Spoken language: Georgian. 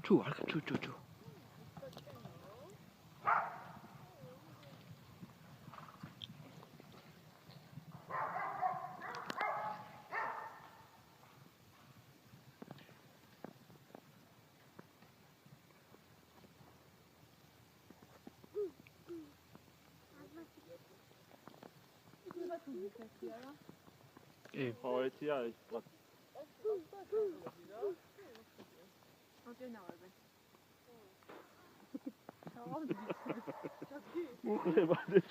Giù, Alca, giù, giù, giù. Heute ja, ich glaube. Muchel war nicht